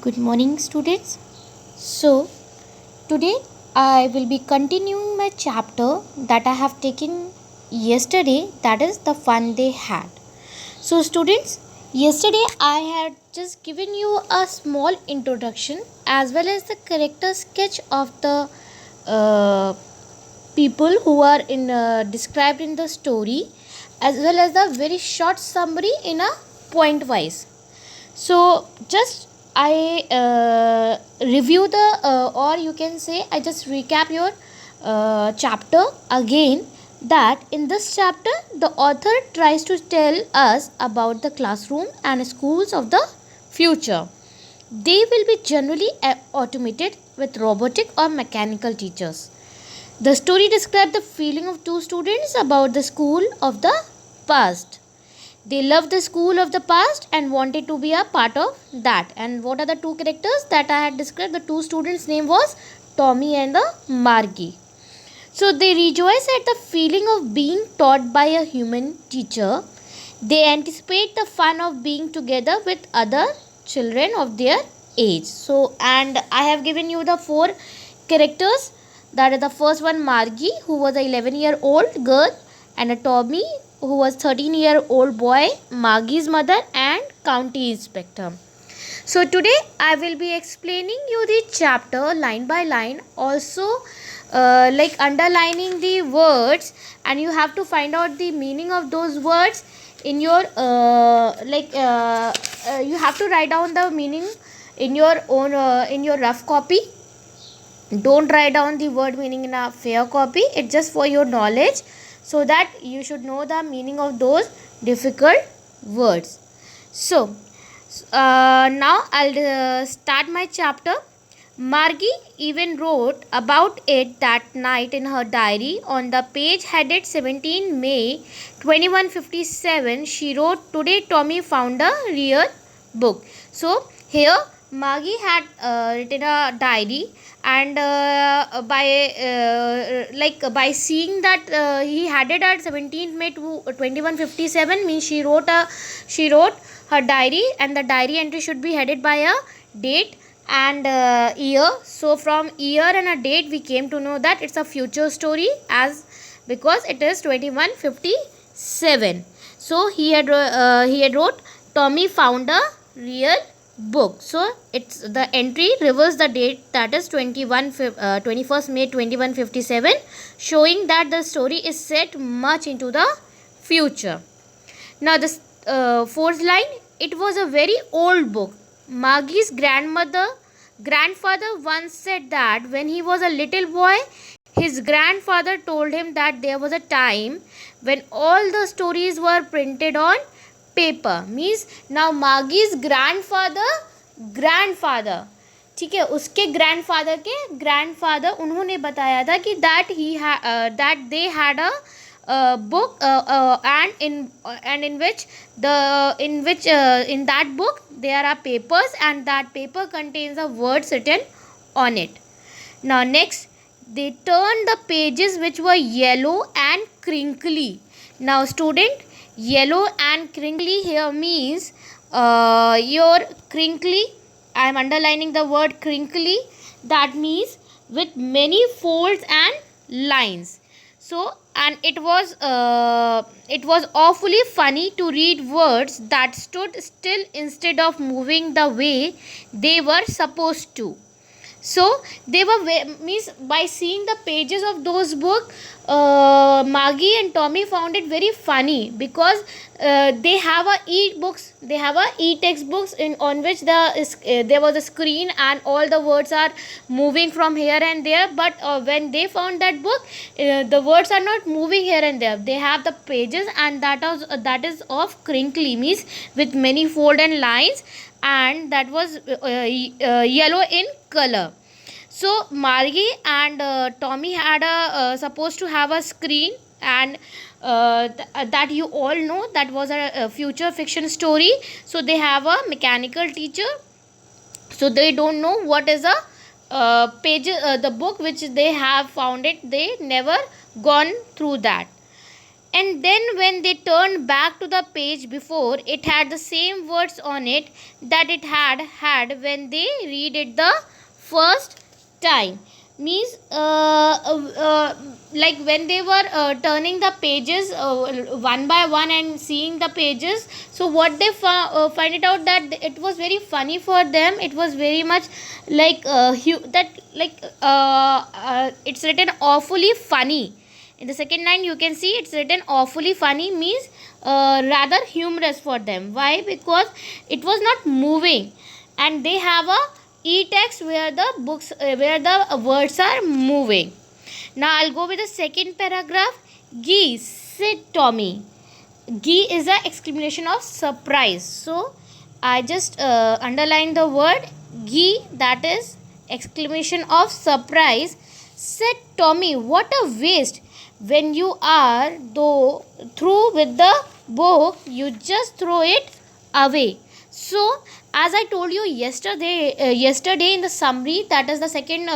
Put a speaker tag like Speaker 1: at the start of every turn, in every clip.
Speaker 1: Good morning, students. So, today I will be continuing my chapter that I have taken yesterday, that is the fun they had. So, students, yesterday I had just given you a small introduction as well as the character sketch of the people who are described in the story, as well as the very short summary in a point wise. So just I review the or you can say I just recap your chapter again, that in this chapter the author tries to tell us about the classroom and schools of the future. They will be generally automated with robotic or mechanical teachers. The story describes the feeling of two students about the school of the past. They loved the school of the past and wanted to be a part of that. And what are the two characters that I had described? The two students' name was Tommy and the Margie. So they rejoice at the feeling of being taught by a human teacher. They anticipate the fun of being together with other children of their age. So, and I have given you the four characters. That is the first one, Margie, who was a 11-year-old girl, and a Tommy, who was 13-year-old boy, Margie's mother, and county inspector. So today I will be explaining you the chapter line by line, also like underlining the words, and you have to find out the meaning of those words in your you have to write down the meaning in your own in your rough copy. Don't write down the word meaning in a fair copy. It's just for your knowledge, so that you should know the meaning of those difficult words. So now I'll start my chapter. Margie even wrote about it that night in her diary. On the page headed 17 May 2157, she wrote, "Today Tommy found a real book." So here Margie had written a diary, and by seeing that he had it at 17th May to 2157, means she wrote her diary, and the diary entry should be headed by a date and year. So from year and a date we came to know that it's a future story, as because it is 2157. So he had wrote, Tommy found a real book. So it's the entry reveals the date, that is 21st May 2157, showing that the story is set much into the future. Now the fourth line, it was a very old book. Margie's grandfather once said that when he was a little boy, his grandfather told him that there was a time when all the stories were printed on paper. Means now Margie's grandfather ठीक है, उसके grandfather उन्होंने बताया था कि that they had a book and in that book there are papers, and that paper contains the words written on it. Now next, they turned the pages which were yellow and crinkly. Now student, yellow and crinkly here means your crinkly, I am underlining the word crinkly, that means with many folds and lines. So, and it was awfully funny to read words that stood still instead of moving the way they were supposed to. So they were means by seeing the pages of those books, Margie and Tommy found it very funny, because they have a e-textbooks on which there was a screen and all the words are moving from here and there. But when they found that book, the words are not moving here and there. They have the pages, and that is of crinkly, means with many fold and lines, and that was yellow in color. So Margie and Tommy had supposed to have a screen, and that you all know that was a future fiction story. So they have a mechanical teacher, so they don't know what is a the book which they have found it. They never gone through that. and then when they turned back to the page before, it had the same words on it that it had when they read it the first time. Means like when they were turning the pages one by one and seeing the pages, so what they find it out that it was very funny for them. It was very much like that like it's written awfully funny. In the second line you can see it's written awfully funny, means rather humorous for them. Why? Because it was not moving, and they have a e-text where the books where the words are moving. Now I'll go with the second paragraph. Gee, said Tommy. Gee is a exclamation of surprise, so I just underline the word gee, that is exclamation of surprise. Said Tommy, what a waste. When you are though through with the book, you just throw it away. So as I told you yesterday in the summary, that is the second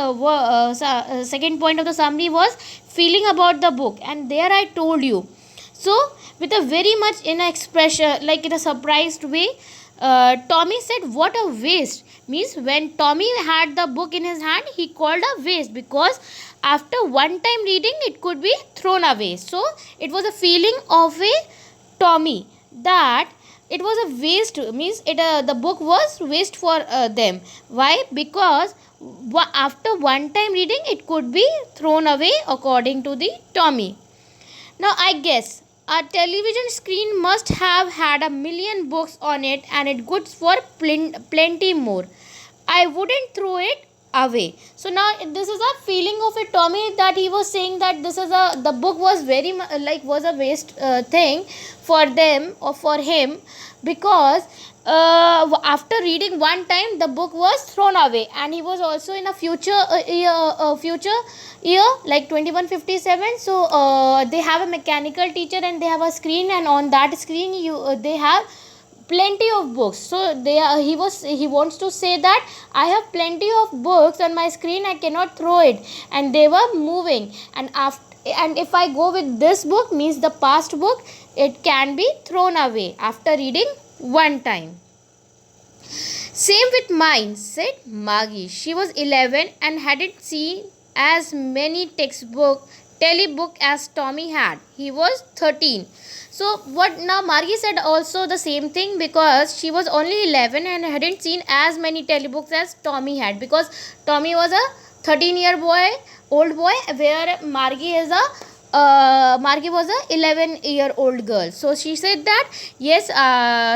Speaker 1: point of the summary was feeling about the book, and there I told you. So with a very much in a expression like in a surprised way, Tommy said, what a waste. Means when Tommy had the book in his hand, he called a waste because after one time reading it could be thrown away. So it was a feeling of a Tommy that it was a waste, means it the book was waste for them. Why? Because after one time reading it could be thrown away according to the Tommy. Now I guess a television screen must have had a million books on it, and it goods for plenty more. I wouldn't throw it away. So now this is a feeling of a Tommy, that he was saying that this is a the book was very like was a waste thing for them or for him, because after reading one time the book was thrown away, and he was also in a future year like 2157. So they have a mechanical teacher and they have a screen, and on that screen they have plenty of books. So he wants to say that I have plenty of books on my screen, I cannot throw it, and they were moving, and if I go with this book, means the past book, it can be thrown away after reading one time. Same with mine, said Maggie. She was 11 and hadn't seen as many telebook as Tommy had. He was 13. So what now Margie said also the same thing, because she was only 11 and hadn't seen as many telebooks as Tommy had, because Tommy was a 13-year-old boy, where Margie was a 11-year-old girl. So she said that yes,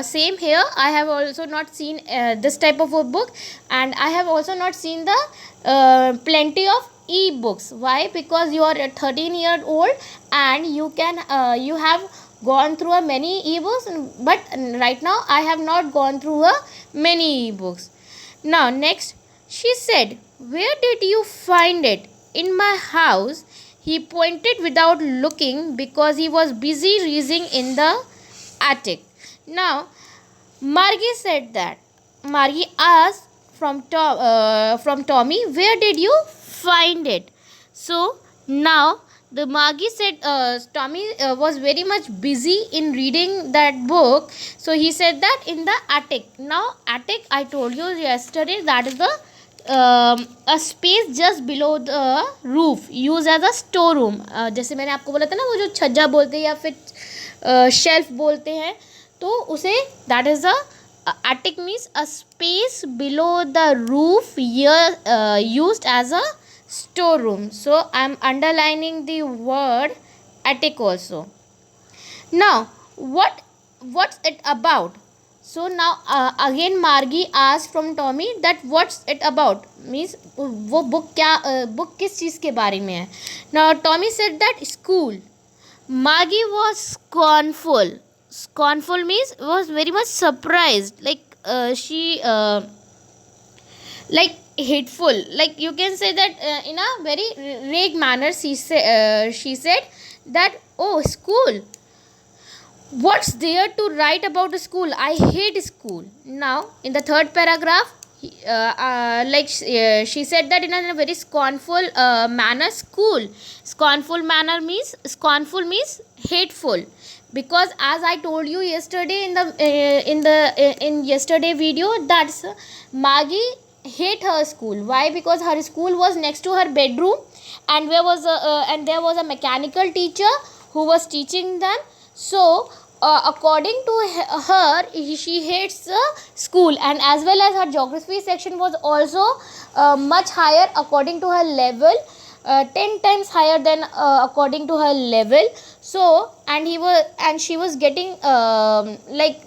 Speaker 1: same here, I have also not seen this type of a book, and I have also not seen the plenty of e-books. Why? Because you are a 13-year-old and you have gone through a many e-books, but right now I have not gone through a many e-books. Now next, she said, where did you find it? In my house. He pointed without looking because he was busy reading in the attic. Now Margie said that. Margie asked from Tommy, where did you find it? So now the Margie said Tommy was very much busy in reading that book. So he said that in the attic. Now attic, I told you yesterday, that is the a space just below the roof, used as a store room. जैसे मैंने आपको बोला था ना, वो जो छज्जा बोलते हैं या फिर शेल्फ बोलते हैं, तो उसे that is a attic, means a space below the roof here used as a storeroom. So I am underlining the word attic also. Now what's it about? So now again Margie asked from Tommy that what's it about, means वो book किस चीज़ के बारे में है. Now Tommy said that school. Margie was scornful means was very much surprised, like she like hateful, like you can say that in a very vague manner. She said that, oh, school, what's there to write about school? I hate school. Now in the third paragraph, she said that in a very scornful manner, school. Scornful means hateful, because as I told you yesterday in yesterday video, that's Maggie hate her school. Why? Because her school was next to her bedroom, and there was a mechanical teacher who was teaching them. So according to her, she hates the school, and as well as her geography section was also much higher according to her level, 10 times higher than according to her level. So and she was getting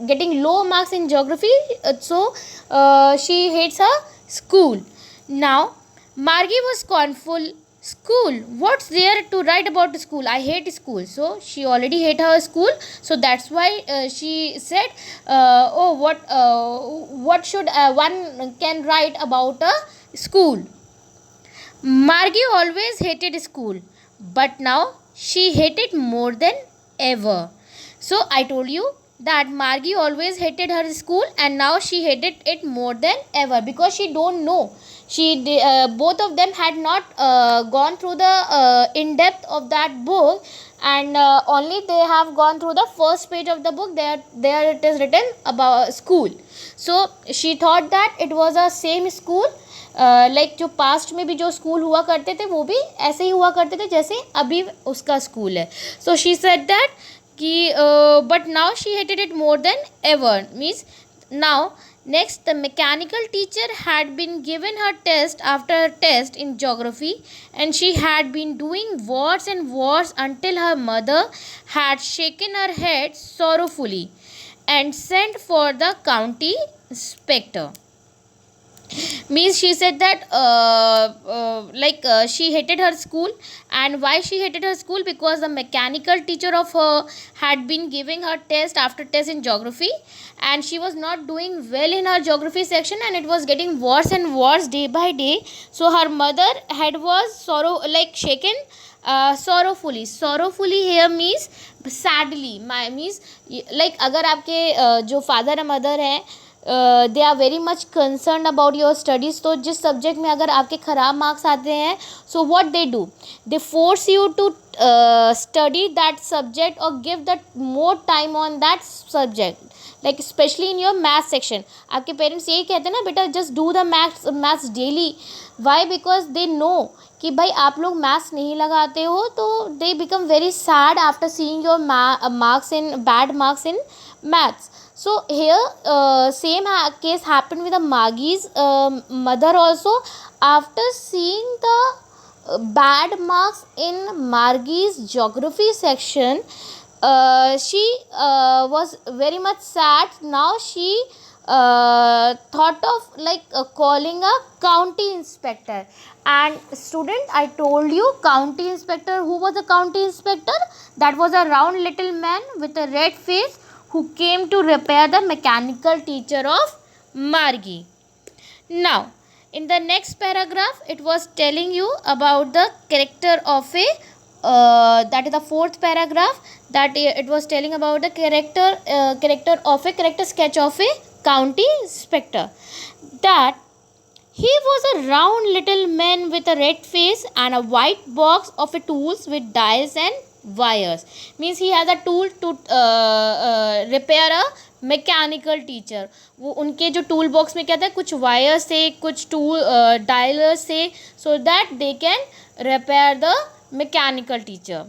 Speaker 1: getting low marks in geography, so she hates her school. Now Margie was scornful. School, what's there to write about school? I hate school. So she already hate her school, so that's why she said, oh, what should one can write about a school? Margie always hated school, but now she hated more than ever. So I told you that Margie always hated her school, and now she hated it more than ever, because she don't know. Both of them had not gone through the in depth of that book, and only they have gone through the first page of the book. There it is written about school. So she thought that it was a same school, like जो past में भी जो school हुआ करते थे वो भी ऐसे ही हुआ करते थे जैसे अभी उसका स्कूल है. सो शी सेड दैट कि but now she hated it more than ever. Means now next, the mechanical teacher had been given her test after test in geography, and she had been doing worse and worse until her mother had shaken her head sorrowfully and sent for the county inspector. Means she said that she hated her school. And why she hated her school? Because the mechanical teacher of her had been giving her test after test in geography, and she was not doing well in her geography section, and it was getting worse and worse day by day. So her mother head was shaken sorrowfully here means sadly. means like अगर आपके जो father and mother हैं they are very much concern about your studies, तो जिस subject में अगर आपके ख़राब मार्क्स आते हैं, so what they do, they force you to study that subject और give that more time on that subject, like specially in your maths section. आपके पेरेंट्स यही कहते हैं ना, बेटा just do the maths daily. Why? Because they know कि भाई आप लोग मैथ्स नहीं लगाते हो, तो they become very sad after seeing your marks in bad marks in maths. So here same case happened with the Margie's mother also. After seeing the bad marks in Margie's geography section, she was very much sad. Now she thought of calling a county inspector. And student, I told you county inspector. Who was the county inspector? That was a round little man with a red face who came to repair the mechanical teacher of Margie. Now, in the next paragraph, it was telling you about the character of a that is the fourth paragraph, that it was telling about the character sketch of a county inspector. That he was a round little man with a red face and a white box of a tools with dials and wires. Means he has a tool to repair a mechanical teacher. वो उनके जो tool box में क्या था, कुछ wires थे, कुछ tool डायलर्स थे, so that they can repair the mechanical teacher.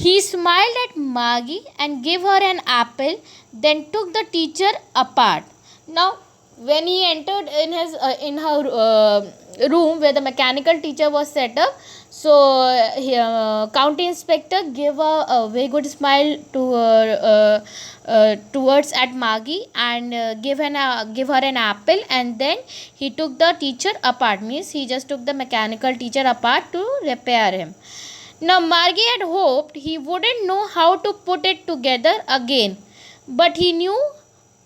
Speaker 1: He smiled at Margie and gave her an apple, then took the teacher apart. Now when he entered in her room where the mechanical teacher was set up, so county inspector gave a very good smile to towards at Margie and give her an apple, and then he took the teacher apart. Means he just took the mechanical teacher apart to repair him. Now Margie had hoped he wouldn't know how to put it together again, but he knew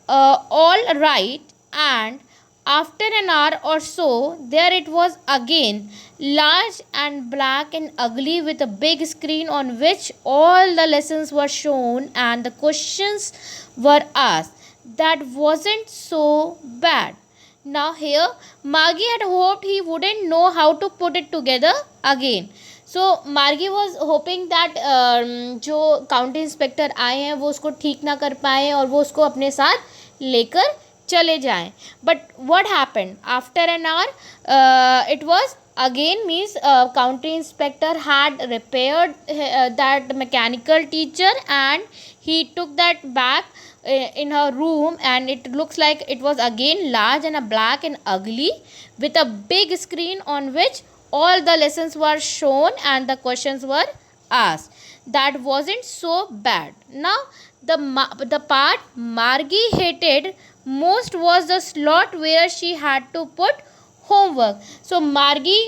Speaker 1: all right, and after an hour or so, there it was again, large and black and ugly, with a big screen on which all the lessons were shown and the questions were asked. That wasn't so bad. Now here Margie had hoped he wouldn't know how to put it together again. So मार्गी was hoping that जो county inspector आए हैं वो उसको ठीक ना कर पाए और वो उसको अपने साथ लेकर चले जाएं. But what happened after an hour, it was again means county inspector had repaired that mechanical teacher, and he took that back in her room, and it looks like it was again large and a black and ugly with a big screen on which all the lessons were shown and the questions were asked. That wasn't so bad. Now the part Margie hated most was the slot where she had to put homework. So Margie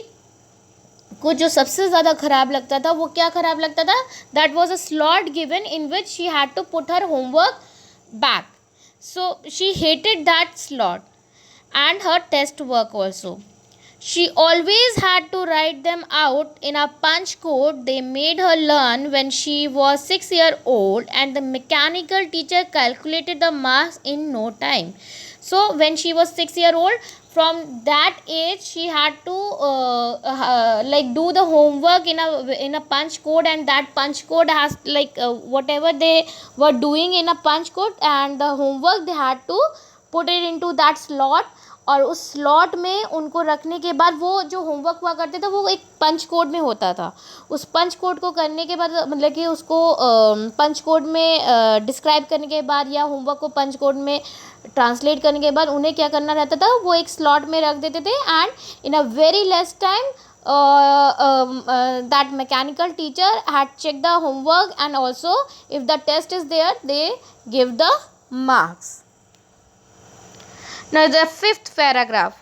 Speaker 1: को जो सबसे ज़्यादा ख़राब लगता था वो क्या ख़राब लगता था? That was a slot given in which she had to put her homework back. So she hated that slot and her test work also. She always had to write them out in a punch code they made her learn when she was 6 years old, and the mechanical teacher calculated the marks in no time. So when she was 6 years old, from that age she had to like do the homework in a punch code, and that punch code has like whatever they were doing in a punch code and the homework they had to put it into that slot. और उस slot में उनको रखने के बाद वो जो homework हुआ करते थे वो एक पंच कोड में होता था. उस पंच कोड को करने के बाद मतलब कि उसको पंच कोड में डिस्क्राइब करने के बाद या होमवर्क को पंच कोड में ट्रांसलेट करने के बाद उन्हें क्या करना रहता था, वो एक स्लॉट में रख देते थे. And in a very less time that mechanical teacher had checked the homework, and also if the test is there they give the marks. Now the fifth paragraph.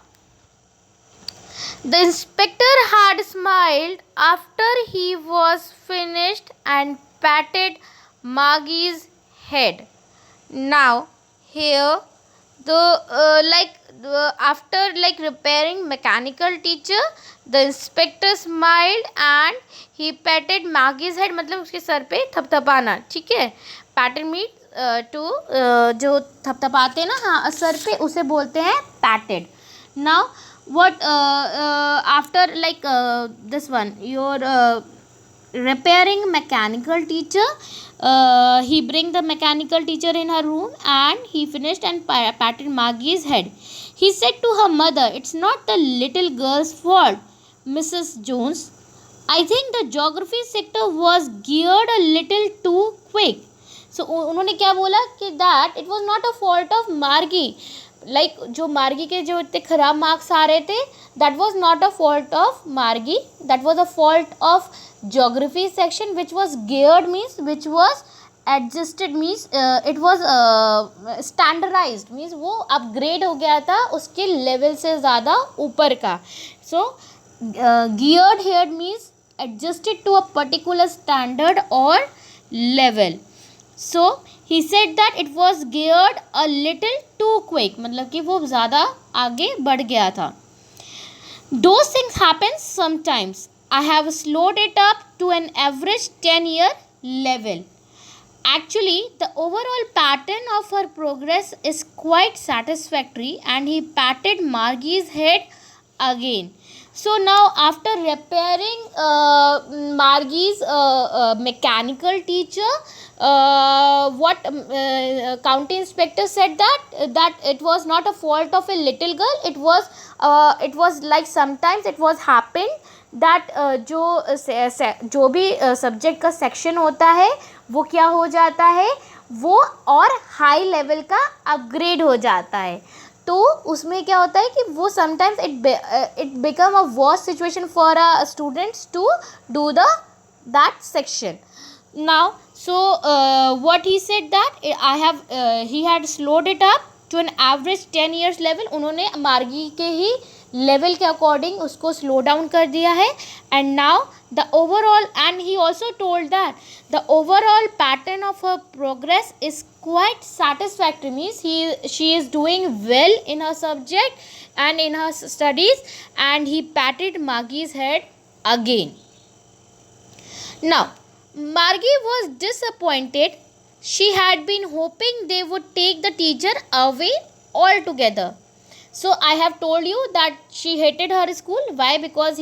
Speaker 1: The inspector had smiled after he was finished and patted Margie's head. Now here after repairing mechanical teacher, the inspector smiled and he patted Margie's head. मतलब उसके sir पे थपथपाना, ठीक है. पैटेड meet to जो थपथपाते हैं ना, हाँ sir पे, उसे बोलते हैं पैटेड. Now what after this one your repairing mechanical teacher, he bring the mechanical teacher in her room and he finished and patted Margie's head. He said to her mother, "It's not the little girl's fault, Mrs. Jones. I think the geography sector was geared a little too quick." So उन्होंने क्या बोला कि that it was not a fault of Margie. जो मार्गी के जो इतने ख़राब मार्क्स आ रहे थे, that was not a fault of Margie, that was a fault of geography section which was geared means which was adjusted means it was standardized means वो upgrade हो गया था उसके लेवल से ज़्यादा ऊपर का. So geared here means adjusted to a particular standard or level. So he said that it was geared a little too quick, मतलब कि वो ज़्यादा आगे बढ़ गया था. Those things happen sometimes. I have slowed it up to an average 10-year level. Actually, the overall pattern of her progress is quite satisfactory, and he patted Margie's head again. So now after repairing Margie's mechanical teacher, what county inspector said that it was not a fault of a little girl, it was like sometimes it was happened that जो भी subject का section होता है वो क्या हो जाता है, वो और हाई लेवल का अपग्रेड हो जाता है. तो उसमें क्या होता है कि वो sometimes it become a worst situation for a students to do that section. Now so what he said that I have he had slowed it up to an average 10 years level. उन्होंने मार्गी के ही level के according उसको slow down कर दिया है. And now the overall, and he also told that the overall pattern of her progress is quite satisfactory, means she is doing well in her subject and in her studies, and he patted Margie's head again. Now Margie was disappointed. She had been hoping they would take the teacher away altogether. So I have told you that she hated her school. Why? Because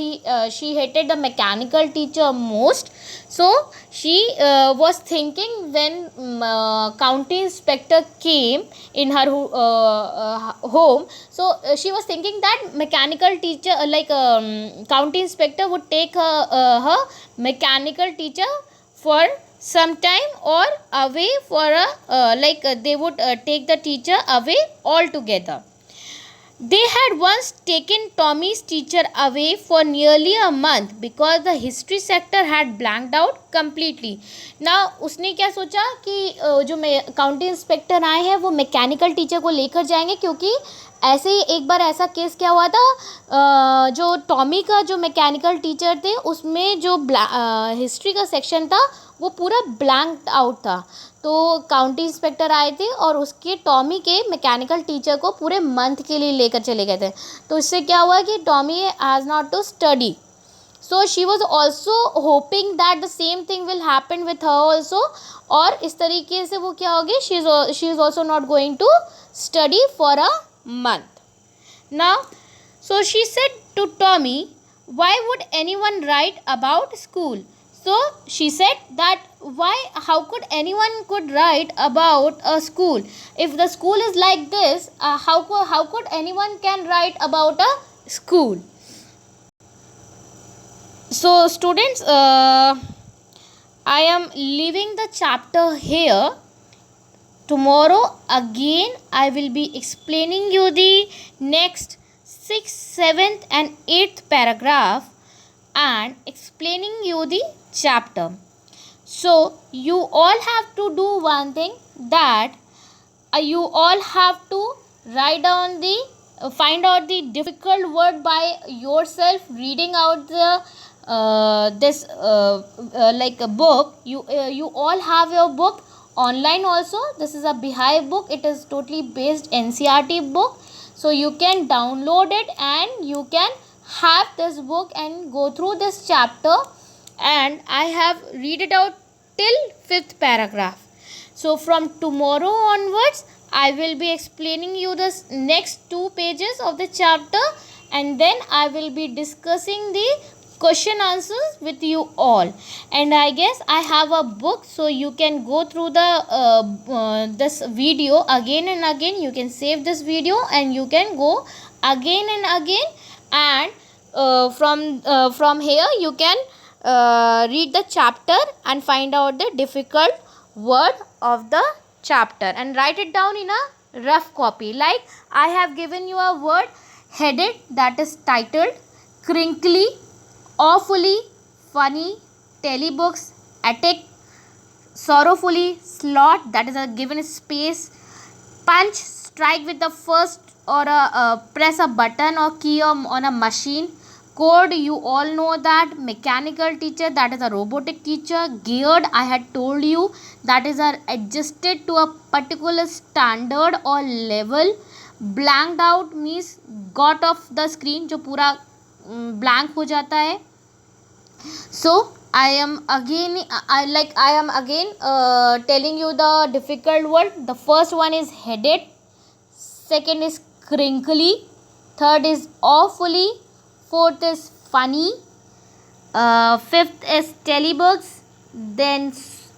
Speaker 1: she hated the mechanical teacher most. So she was thinking when county inspector came in her home. So she was thinking that mechanical teacher, county inspector would take her mechanical teacher for some time or away for they would take the teacher away altogether. They had once taken Tommy's teacher away for nearly a month because the history sector had blanked out completely. Now उसने क्या सोचा कि जो county inspector आए हैं वो mechanical teacher को लेकर जाएंगे, क्योंकि ऐसे ही एक बार ऐसा केस क्या हुआ था, जो टॉमी का जो मैकेनिकल टीचर थे उसमें जो हिस्ट्री का सेक्शन था वो पूरा ब्लैंक्ड आउट था। तो काउंटी इंस्पेक्टर आए थे और उसके टॉमी के मैकेनिकल टीचर को पूरे मंथ के लिए लेकर चले गए थे। तो इससे क्या हुआ कि Tommy has not to study, so she was also hoping that the same thing will happen with her also. और इस तरीके से वो क्या होगी, she is also not going to study for a month. Now, so she said to Tommy, why would anyone write about school? So she said that how could anyone could write about a school? If the school is like this, how could anyone can write about a school? So students, I am leaving the chapter here. Tomorrow again I will be explaining you the next 6th, 7th and 8th paragraph and explaining you the chapter. So you all have to do one thing, that you all have to write down the find out the difficult word by yourself, reading out the this like a book. You all have your book online also. This is a Beehive book. It is totally based NCERT book, so you can download it and you can have this book and go through this chapter. And I have read it out till 5th paragraph. So from tomorrow onwards I will be explaining you the next 2 pages of the chapter, and then I will be discussing the question answers with you all. And I guess I have a book, so you can go through the this video again and again. You can save this video and you can go again and again, and from here you can read the chapter and find out the difficult word of the chapter and write it down in a rough copy. Like I have given you a word headed, that is titled crinkly, awfully, funny, telebooks, attic, sorrowfully, slot, that is a given space, punch, strike with the first or press a button or key on a machine, code, you all know that, mechanical teacher, that is a robotic teacher, geared, I had told you, that is adjusted to a particular standard or level, blanked out means got off the screen, जो पूरा blank हो जाता है. So I am again telling you the difficult word. The first one is headed, second is crinkly, third is awfully, fourth is funny, fifth is telebugs, then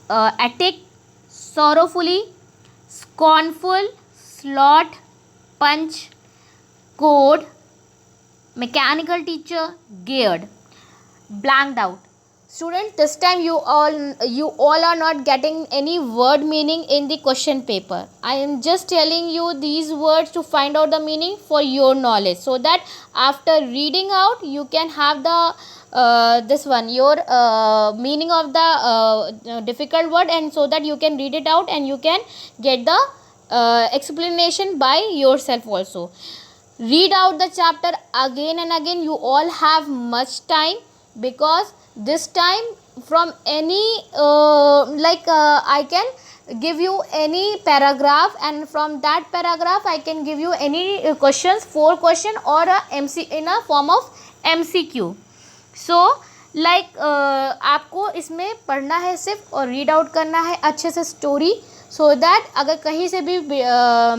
Speaker 1: attic, sorrowfully, scornful, slot, punch, code, mechanical teacher, geared, blanked out. Students, this time you all are not getting any word meaning in the question paper. I am just telling you these words to find out the meaning for your knowledge, so that after reading out you can have the this one, your meaning of the difficult word, and so that you can read it out and you can get the explanation by yourself also. Read out the chapter again and again. You all have much time, because this time from any I can give you any paragraph, and from that paragraph I can give you any questions, 4 question or a MC in a form of MCQ. So आपको इसमें पढ़ना है सिर्फ और read out करना है अच्छे से स्टोरी. सो दैट अगर कहीं से भी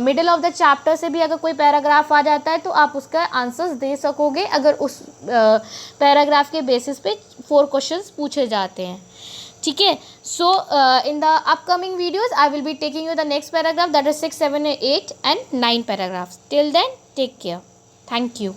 Speaker 1: मिडिल ऑफ द चैप्टर से भी अगर कोई पैराग्राफ आ जाता है तो आप उसका आंसर्स दे सकोगे, अगर उस पैराग्राफ के बेसिस पे 4 क्वेश्चंस पूछे जाते हैं, ठीक है. So in the upcoming videos I will be taking you the next paragraph, that is 6, 7, 8 and 9 paragraphs. Till then take care. Thank you.